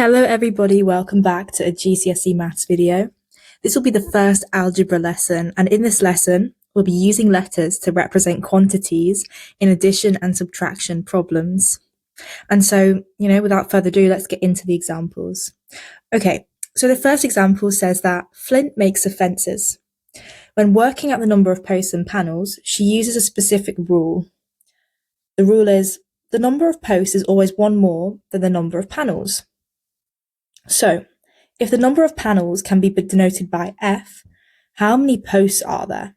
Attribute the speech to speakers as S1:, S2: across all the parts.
S1: Hello everybody, welcome back to a GCSE Maths video. This will be the first algebra lesson, and in this lesson we'll be using letters to represent quantities in addition and subtraction problems. And so, without further ado, let's get into the examples. Okay, so the first example says that Flint makes her fences. When working out the number of posts and panels, she uses a specific rule. The rule is the number of posts is always one more than the number of panels. So, if the number of panels can be denoted by F, how many posts are there?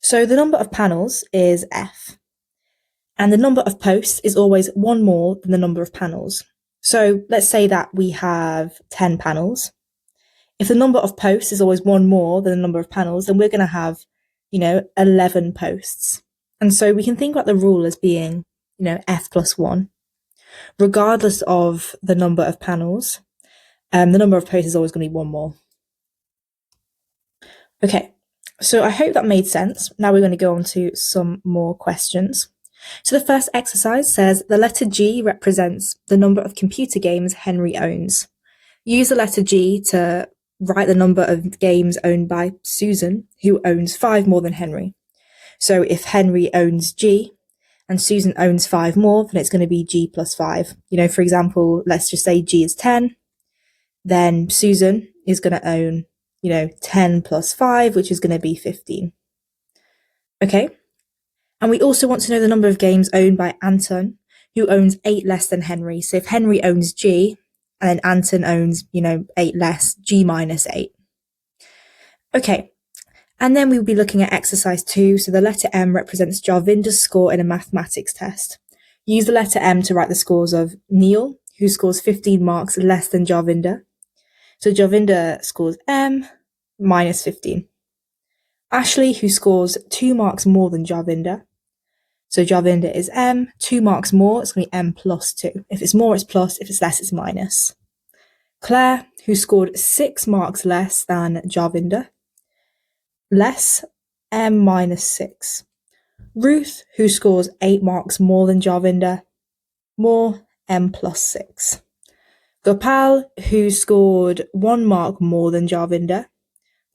S1: So the number of panels is F, and the number of posts is always one more than the number of panels. So let's say that we have 10 panels. If the number of posts is always one more than the number of panels, then we're going to have, 11 posts. And so we can think about the rule as being, F plus 1, regardless of the number of panels. The number of posts is always going to be one more. Okay, so I hope that made sense. Now we're going to go on to some more questions. So the first exercise says the letter G represents the number of computer games Henry owns. Use the letter G to write the number of games owned by Susan, who owns 5 more than Henry. So if Henry owns G and Susan owns 5 more, then it's going to be G plus 5. For example, let's just say G is 10. Then Susan is going to own, 10 plus 5, which is going to be 15. Okay. And we also want to know the number of games owned by Anton, who owns 8 less than Henry. So if Henry owns G, and then Anton owns, 8 less, G minus 8. Okay. And then we'll be looking at exercise 2. So the letter M represents Jarvinder's score in a mathematics test. Use the letter M to write the scores of Neil, who scores 15 marks less than Jarvinder. So Jarvinder scores M minus 15. Ashley, who scores 2 marks more than Jarvinder. So Jarvinder is M, 2 marks more, it's going to be M plus 2. If it's more, it's plus. If it's less, it's minus. Claire, who scored 6 marks less than Jarvinder. Less, M minus 6. Ruth, who scores 8 marks more than Jarvinder. More, M plus 6. Gopal, who scored 1 mark more than Jarvinder.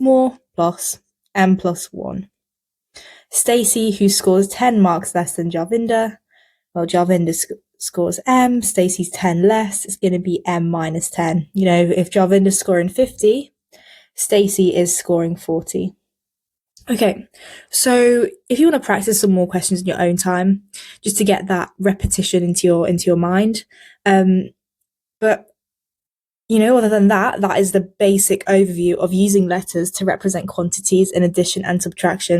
S1: More, plus, M plus 1. Stacey, who scores 10 marks less than Jarvinder. Well, Jarvinder scores M, Stacey's 10 less, it's going to be M minus 10. If Jarvinder's scoring 50, Stacey is scoring 40. Okay, so if you want to practice some more questions in your own time, just to get that repetition into your mind. But other than that, that is the basic overview of using letters to represent quantities in addition and subtraction.